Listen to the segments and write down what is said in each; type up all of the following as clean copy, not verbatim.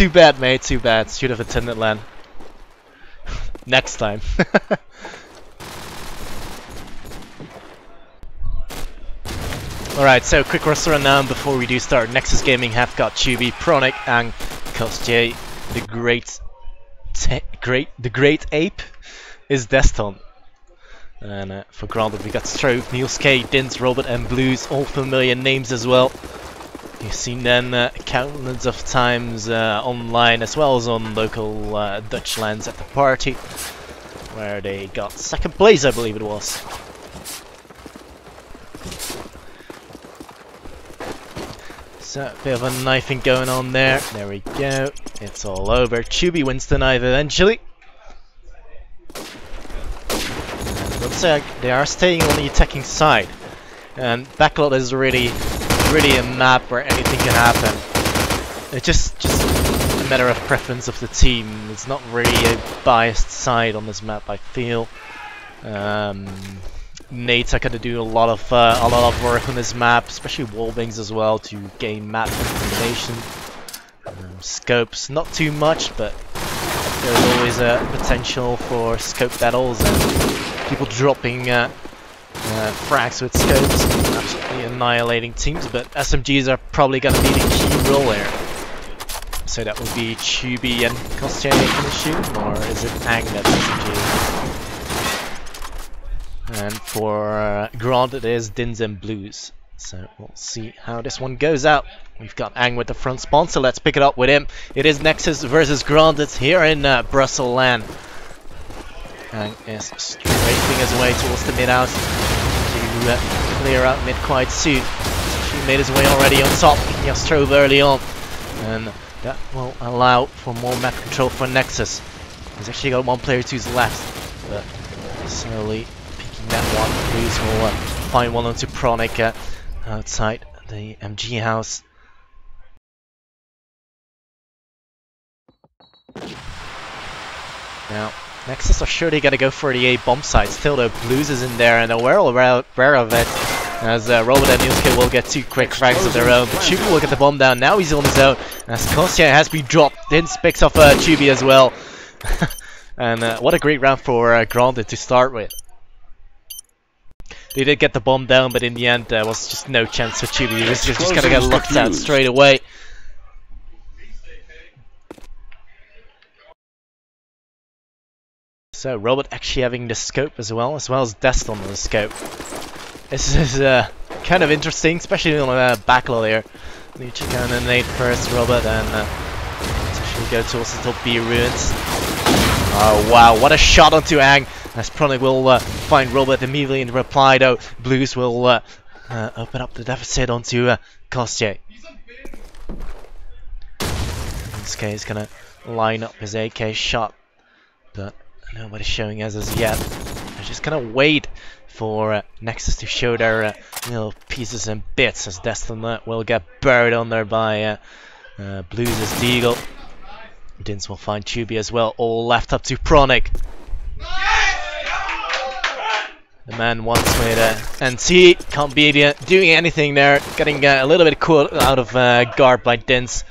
Too bad, mate, too bad. Should have attended LAN. Next time. Alright, so quick roster rundown before we do start. Nexus Gaming have got Chubi, Pronic, and Kostje. The Great Ape is Deston. And for Grounded we got Strobe, Niels K, Dins, Robert, and Blues, all familiar names as well. You've seen them countless of times online as well as on local Dutch lands at the party, where they got second place, I believe it was. So, a bit of a knifing going on there. There we go. It's all over. Chubi wins the knife eventually. Looks like they are staying on the attacking side. And Backlot is really a map where anything can happen. It's just a matter of preference of the team. It's not really a biased side on this map, I feel. Nates are gonna do a lot of work on this map, especially wallbangs as well, to gain map information. Scopes, not too much, but there's always a potential for scope battles and people dropping frags with scopes, absolutely annihilating teams. But SMGs are probably gonna be the key role here. So that would be Chubi and Kostje, can assume, or is it Ang that's SMG? And for Grand it is Dins and Blues. So we'll see how this one goes out. We've got Ang with the front spawn, so let's pick it up with him. It is Nexus versus Grounded here in Brussels LAN. Ang is strafing his way towards the mid-house to clear out mid quite soon. He made his way already on top, picking up Strobe early on. And that will allow for more map control for Nexus. He's actually got one player to his left, but slowly picking that one. Blues will find one onto Pronic outside the MG house. Now, Nexus are surely gonna go for the A bomb site. Still though, Blues is in there and they're well aware of it, as Robert and Nielske will get 2 quick frags of their own. But Chubi will get the bomb down. Now he's on his own as Kostje has been dropped. Dins picks off Chubi as well. And what a great round for Grounded to start with. They did get the bomb down, but in the end there was just no chance for Chubi. He was just gonna get locked out straight away. So Robert actually having the scope as well as Deston on the scope. This is kind of interesting, especially on a backlot here. You check out the nade first, Robert, and actually go towards the top B ruins. Oh wow, what a shot onto Ang! As Pronic will find Robert immediately in reply though. Blues will open up the deficit onto Kostje. This guy is gonna line up his AK shot, but nobody's showing us as yet. They're just gonna wait for Nexus to show their little pieces and bits, as Destin will get buried on there by Blues' Deagle. Dins will find Chubi as well, all left up to Pronic. The man once with NT, can't be doing anything there, getting a little bit caught out of guard by Dins.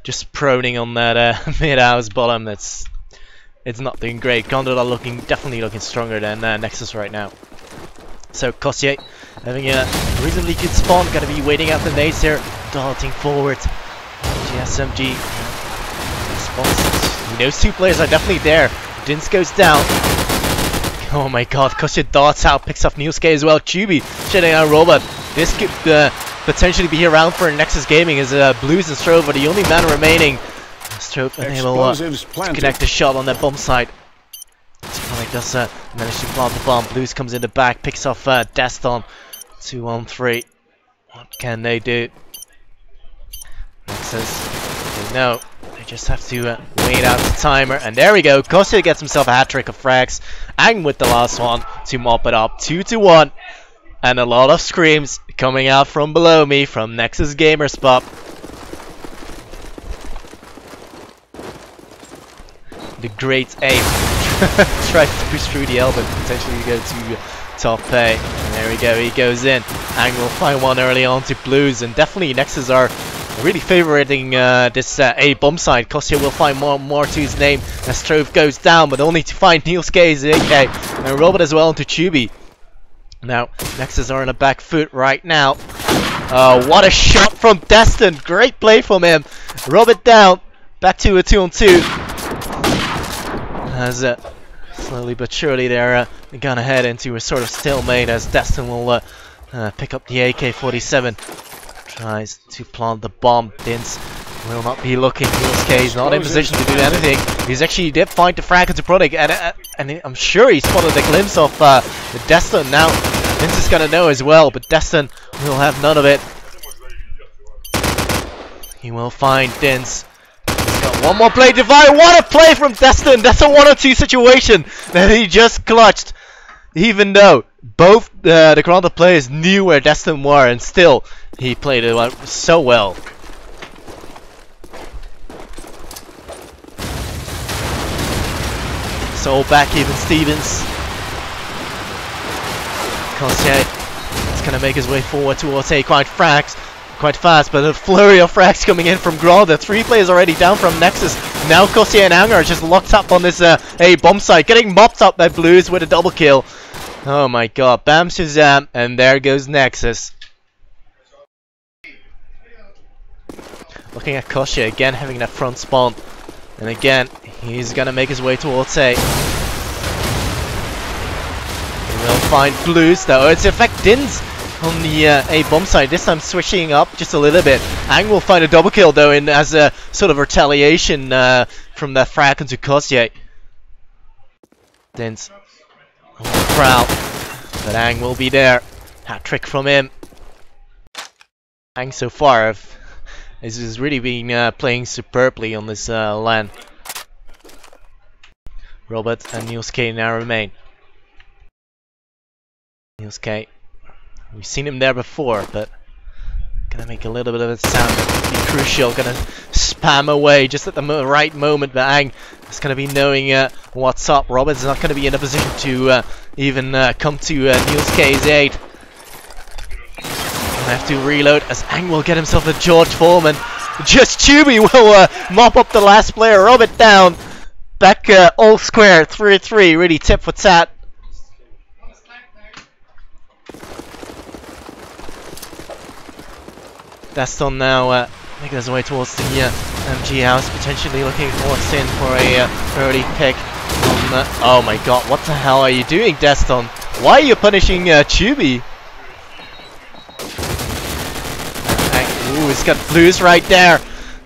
Just proning on that mid-house bottom. It's not doing great. Grounded are definitely looking stronger than Nexus right now. So Kostje having a reasonably good spawn, gonna be waiting out the nades here, darting forward. GSMG response. He knows 2 players are definitely there. Dins goes down. Oh my god, Kostje darts out, picks up Nielske as well. Chubi shutting out Robot. This could potentially be around for Nexus Gaming, as Blues and Strobe are the only man remaining. Strobe unable to connect the shot on that bomb site. Pronic does manage to plant the bomb. Blues comes in the back, picks off Deston. 2 on 3. What can they do? Nexus, no, they just have to wait out the timer. And there we go. Kostje gets himself a hat-trick of frags. Ang with the last one to mop it up. 2-1. And a lot of screams coming out from below me from Nexus Gamer Spot. The Great Ape tries to push through the elbow, potentially go to top A. And there we go, he goes in. Ang will find one early on to Blues, and definitely Nexus are really favoriting this A bomb side. Kostya will find more to his name as Strove goes down, but only to find Niels K's AK and Robert as well into Tubi. Now, Nexus are on a back foot right now. What a shot from Destin! Great play from him. Robert down. Back to a 2-on-2. As slowly but surely they're gonna head into a sort of stalemate as Destin will pick up the AK-47. Tries to plant the bomb. Dins will not be looking. Niels K is not in position to do anything. He's actually did find the frag into product, and I'm sure he spotted a glimpse of Destin. Now Dins is gonna know as well, but Destin will have none of it. He will find Dins. He's got one more play. Divide. What a play from Destin! That's a 1-on-2 situation that he just clutched, even though both the grounded players knew where Destin were, and still he played it so well. So back even Stevens. Kostya is going to make his way forward towards A quite fast, but a flurry of frags coming in from Grounded. 3 players already down from Nexus. Now Kostya and Anger are just locked up on this A bomb site, getting mopped up by Blues with a double kill. Oh my god, bam shazam, and there goes Nexus. Looking at Kostya again, having that front spawn. And again, he's gonna make his way towards A. He will find Blues though. It's in fact Dins on the A bomb side, this time switching up just a little bit. Ang will find a double kill though as a sort of retaliation from that frag into Kostya. Dins on the prowl, but Ang will be there. Hat trick from him. Ang so far is really been playing superbly on this LAN. Robert and Niels K now remain. Niels K, we've seen him there before, but gonna make a little bit of a sound that could be crucial. Gonna spam away just at the right moment, but Ang is gonna be knowing what's up. Robert's not gonna be in a position to even come to Niels K's aid. Gonna have to reload as Ang will get himself a George Foreman. Just Tubi will mop up the last player. Robert down. Back all square. 3-3. Really tip for tat. Destin now making his way towards the MG house, potentially looking for Sin for a early pick. Oh my god, what the hell are you doing, Destin? Why are you punishing Tubi? Ooh, he's got Blues right there.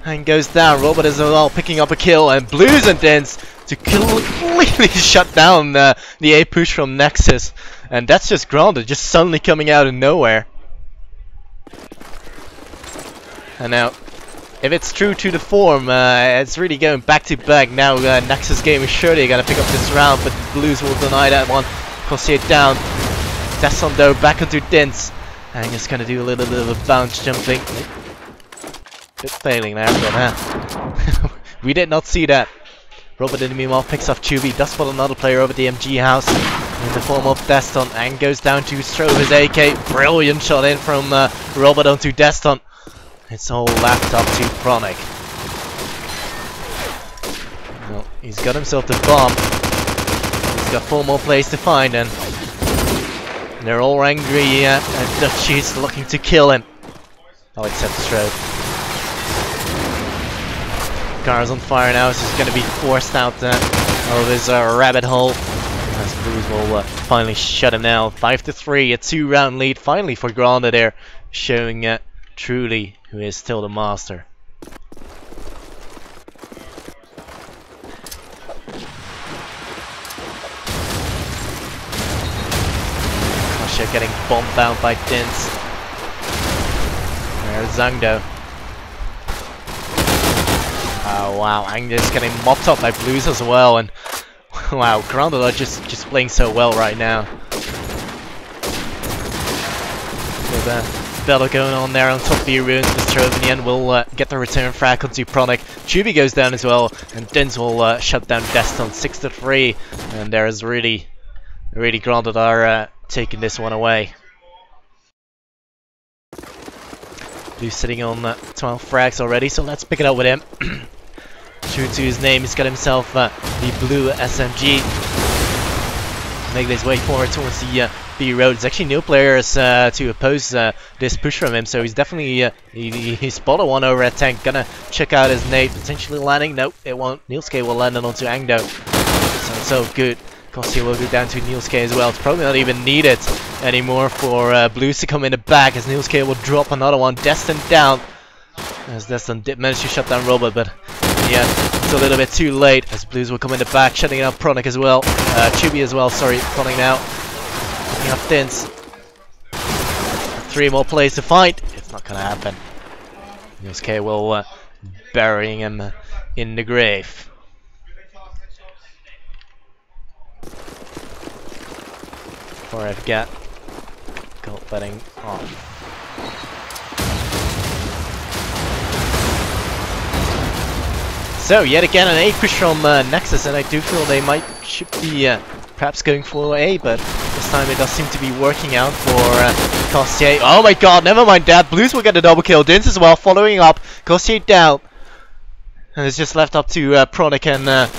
And goes down. Robert as well picking up a kill. And Blues and Dins to completely shut down the A push from Nexus. And that's just Grounded, just suddenly coming out of nowhere. And now, if it's true to the form, it's really going back to back. Now Nexus game is surely going to pick up this round, but Blues will deny that one. Kostya down. Destin though back into Dins. And just going to do a little bit of a bounce jumping. Bit failing there, but we did not see that. Robert in the meanwhile picks off Tubi, does spot another player over the MG house in the form of Destin, and goes down to throw his AK. Brilliant shot in from Robert onto Destin. It's all lapped up to Chronic. Well, he's got himself the bomb. He's got 4 more plays to find, and they're all angry at Dutchies looking to kill him. I'll accept the stroke. Car's on fire now, so he's going to be forced out of his rabbit hole. As Blues will finally shut him down. 5-3, a 2-round lead finally for Grounded there, showing truly who is still the master. Kostya getting bombed down by Dins. There's Zangdo. Oh wow, Ang's getting mopped up by Blues as well, and wow, Grounded are just playing so well right now. With battle going on there on top of the ruins, but Strove in the end will get the return frag onto Pronic. Tubi goes down as well, and Dins will shut down Destin 6-3, and there is really Grounded are taking this one away. Blue's sitting on 12 frags already, so let's pick it up with him. True to his name, he's got himself the blue SMG. Making his way forward towards the B road. There's actually no players to oppose this push from him, so he's definitely he spotted one over at tank. Gonna check out his nade, potentially landing. Nope, it won't. Nielske will land it onto Angdo. So good. Kostia will go down to Nielske as well. It's probably not even needed anymore for Blues to come in the back, as Nielske will drop another one. Destin down, as Destin did manage to shut down Robert, but yeah, it's a little bit too late, as Blues will come in the back, shutting out Pronic as well. Chubi as well, sorry, Pronic now. Picking up Dins. 3 more players to fight. It's not gonna happen. Nielske will burying him in the grave. Or I've got gold betting off. So yet again an A push from Nexus, and I do feel they should be perhaps going for A, but this time it does seem to be working out for Costier. Oh my god, never mind that. Blues will get a double kill. Dins as well, following up. Costier down, and it's just left up to Pronic and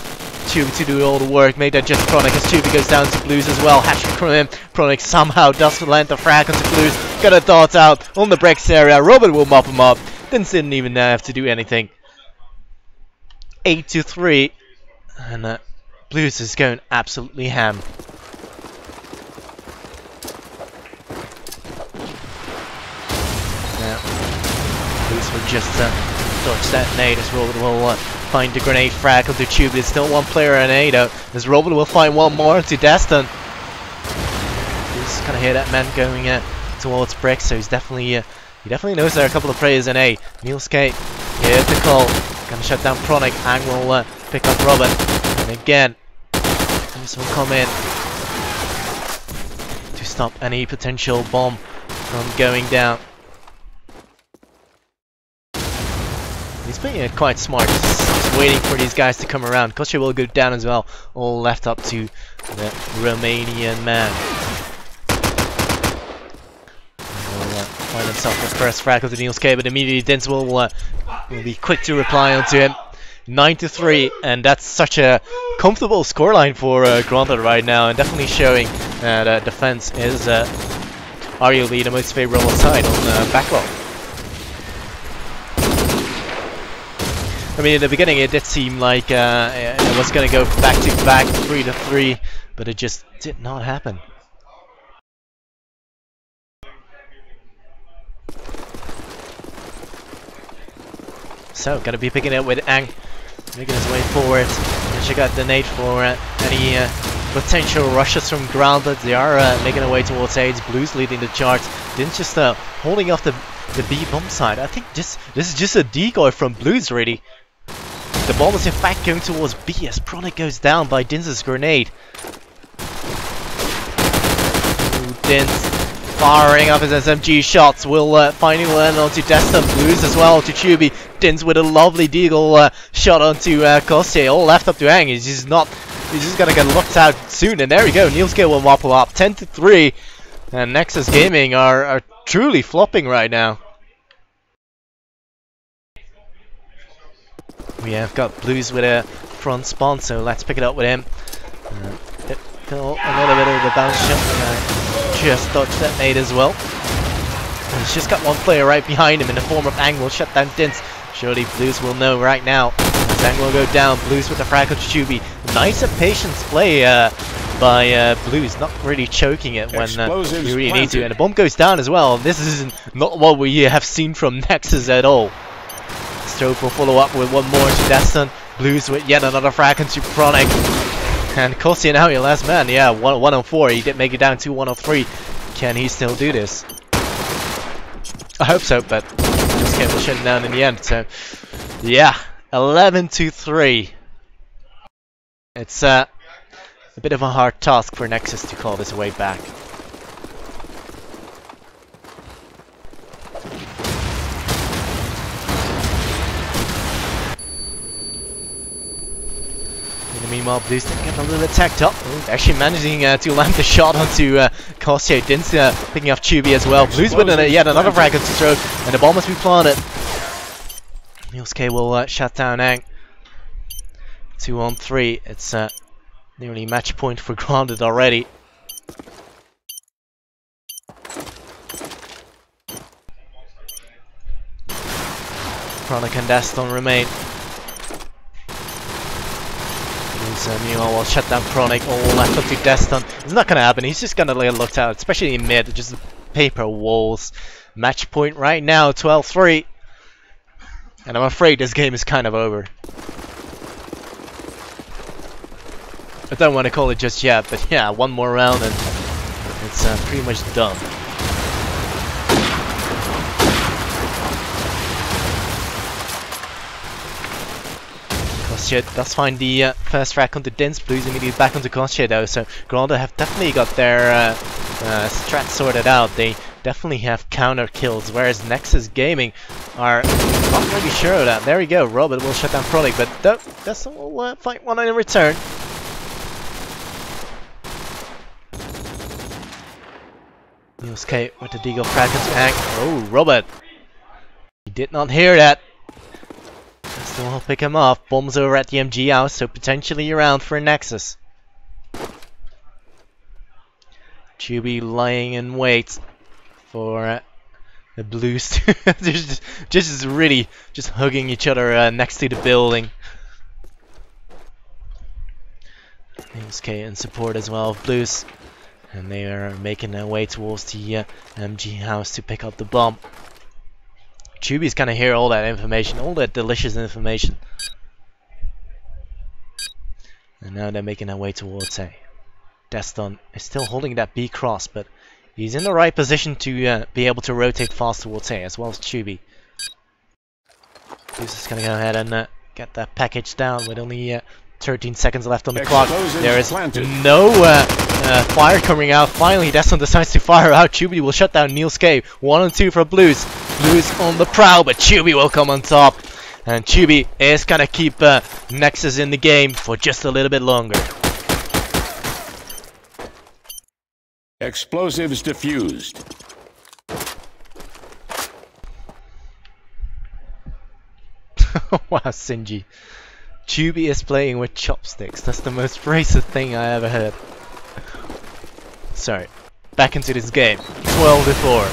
Tube to do all the work. Made that just Pronic, as Tube goes down to Blues as well. Hatchet from him. Pronic somehow does land the frag onto Blues. Got a dart out on the Brex area. Robert will mop him up. Dins didn't even have to do anything. 8-3, and Blues is going absolutely ham. Now, Blues will just dodge that nade, as Robert will find the grenade frag onto Tube. There's still one player in A though, as Robert will find one more into Destin. He's gonna hear that man going towards Brex, so he's definitely he definitely knows there are a couple of players in A. Nielske, here's the call. Gonna shut down Pronic. Ang will pick up Robert. And again, this will come in to stop any potential bomb from going down. He's being quite smart, just waiting for these guys to come around. Kosher will go down as well, all left up to the Romanian man. Find himself the first frag of the Nielske, but immediately Dins will be quick to reply onto him. 9-3, and that's such a comfortable scoreline for Granted right now, and definitely showing that defense is arguably the most favorable side on backlog. I mean, in the beginning it did seem like it was going to go back to back 3-3, but it just did not happen. So, gonna be picking it with Ang, making his way forward. And check out the nade for any potential rushes from Grounded. They are making their way towards A. Blues leading the charge. Didn't just holding off the B bomb side. I think this is just a decoy from Blues, really. The bomb is in fact going towards B as Pronic goes down by Dins's grenade. Ooh, Dins firing up his SMG shots, will finally land onto Destin. Blues as well to Chubi. Dins with a lovely deagle shot onto Kostie. All left up to Ang. He's just gonna get locked out soon. And there we go. Nielske will mopple up 10-3. And Nexus Gaming are truly flopping right now. We have got Blues with a front spawn, so let's pick it up with him. A little bit of the bounce shot. Just dodged that nade as well. And he's just got one player right behind him in the form of Ang. Will shut down Dins. Surely Blues will know right now. As Ang will go down. Blues with the frag of Chubi. Nice and patience play by Blues. Not really choking it when you really need to. And the bomb goes down as well. This is not what we have seen from Nexus at all. Stroke will follow up with one more to Destin. Blues with yet another frag into Pronic. And Kostia now your last man. Yeah, 1-on-4. He did make it down to 1-on-3. Can he still do this? I hope so, but just get shut down in the end. So, yeah, 11-3. It's a bit of a hard task for Nexus to call this way back. In the Meanwhile, Blues getting a little bit tacked up. Actually managing to land the shot onto Kostier. Dins picking off Chuby as well. Blues with yet another frag to throw, and the ball must be planted. Niels K will shut down Ang. 2 on 3. It's nearly match point for Grounded already. Chronic and Deston remain. Meanwhile, will shut down Chronic. All left up to Deston. It's not gonna happen. He's just gonna get looked out, especially in mid. Just paper walls. Match point right now, 12-3. And I'm afraid this game is kind of over. I don't want to call it just yet, but yeah, one more round and it's pretty much done. Kostier does find the first frag onto Dins. Blues immediately back onto Kostier though, so Granda have definitely got their strat sorted out. They definitely have counter kills, whereas Nexus Gaming are not really sure of that. There we go, Robert will shut down Chronic, but Deston will fight one in return. Niels K with the Deagle frag into Hank. Oh, Robert! He did not hear that. Deston will pick him off. Bombs over at the MG house, so potentially around for Nexus. Chuby lying in wait for the Blues. just really just hugging each other next to the building. Niels K in support as well of Blues. And they are making their way towards the MG house to pick up the bomb. Chuby's gonna hear all that information, all that delicious information. And now they're making their way towards A. Deston is still holding that B cross, but he's in the right position to be able to rotate fast towards A, as well as Chuby. He's just gonna go ahead and get that package down with only 13 seconds left on the clock. There is no fire coming out. Finally, Deston decides to fire out. Chuby will shut down Niels K. 1 and 2 for Blues. Blues on the prowl, but Chuby will come on top. And Chuby is gonna keep Nexus in the game for just a little bit longer. Explosives diffused. Wow, Sinji. Chuby is playing with chopsticks. That's the most racist thing I ever heard. Sorry. Back into this game. 12-4.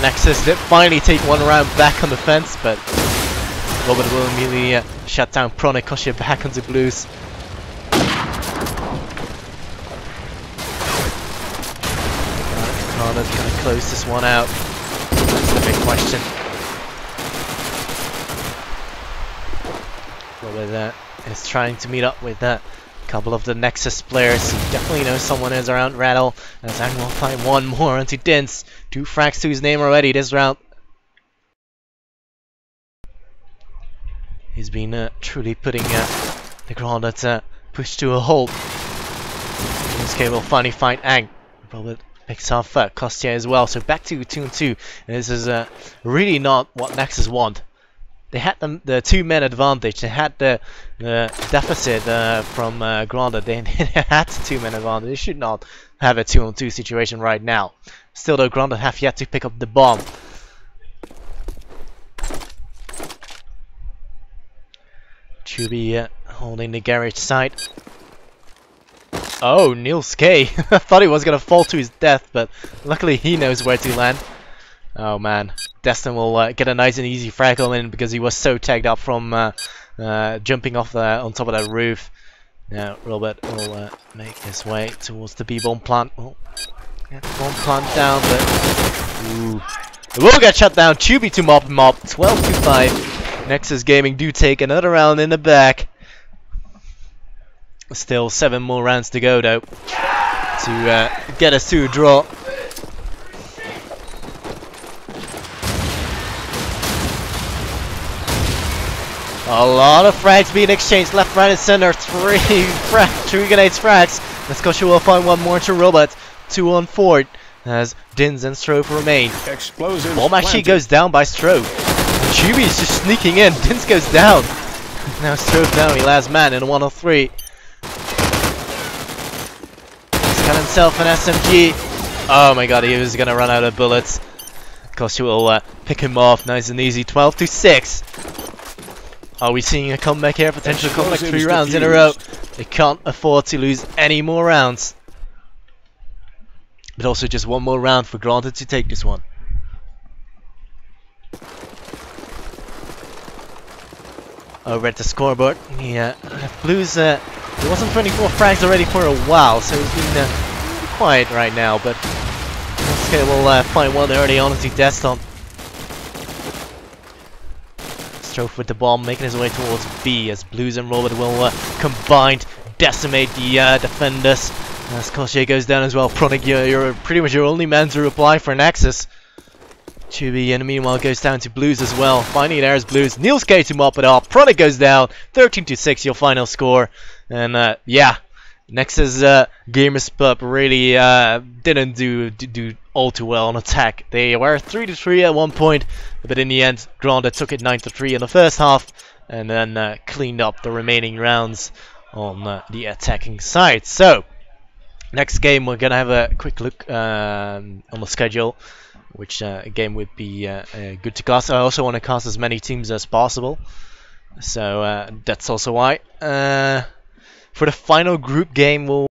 Nexus did finally take one round back on the fence, but Robert will immediately shut down Chronic. Kostier back onto Blues. Connor's gonna close this one out. That's the big question. Robert is trying to meet up with a couple of the Nexus players. He definitely knows someone is around Rattle. As Ang will find one more onto Dins. 2 frags to his name already this round. He's been truly putting the ground at push to a halt. Niels K will finally find Ang. Robert picks off Kostier as well. So back to 2-2. And this is really not what Nexus want. They had the 2-man advantage. They had the deficit from Granda. They had the 2-man advantage. They should not have a 2-on-2 situation right now. Still though, Granda have yet to pick up the bomb. Chuby holding the garage side. Oh, Niels K. I thought he was going to fall to his death, but luckily he knows where to land. Oh man, Deston will get a nice and easy frag in because he was so tagged up from jumping off on top of that roof. Now Robert will make his way towards the B-bomb plant. Oh, get the bomb plant down, but ooh, it will get shut down. Chuby to mop him up. 12-5. Nexus Gaming do take another round in the back. Still 7 more rounds to go though to get us to a draw. A lot of frags being exchanged left, right, and center. 3 grenades frags. Nexus will find one more to Robert. 2 on 4 as Dins and Strove remain. Explosives Bomb actually goes down by Strove. Chuby is just sneaking in. Dins goes down. Now Stroke down, he last man in a 1-3. He's got himself an SMG. Oh my god, he was gonna run out of bullets. Of course, he will pick him off nice and easy. 12-6. Are we seeing a comeback here? Potential comeback, 3 rounds in a row. They can't afford to lose any more rounds. But also just one more round for Granted to take this one. Over at the scoreboard, yeah, Blues, he wasn't 24 frags already for a while, so he's been quiet right now, but okay, we'll find one early on as he dashed on. Strofe with the bomb, making his way towards B as Blues and Robert will combined decimate the defenders. As Koshie goes down as well. Pronic, you're pretty much your only man to reply for Nexus. Chubby in the meanwhile goes down to Blues as well. Finally there's Blues. Neil skates him up it up. Pronic goes down. 13-6 your final score. And yeah, Nexus Gamers Pub really didn't do all too well on attack. They were 3-3 at one point, but in the end Granted took it 9-3 in the first half and then cleaned up the remaining rounds on the attacking side. So next game we're gonna have a quick look on the schedule, which game would be good to cast. I also want to cast as many teams as possible, so that's also why. For the final group game, we'll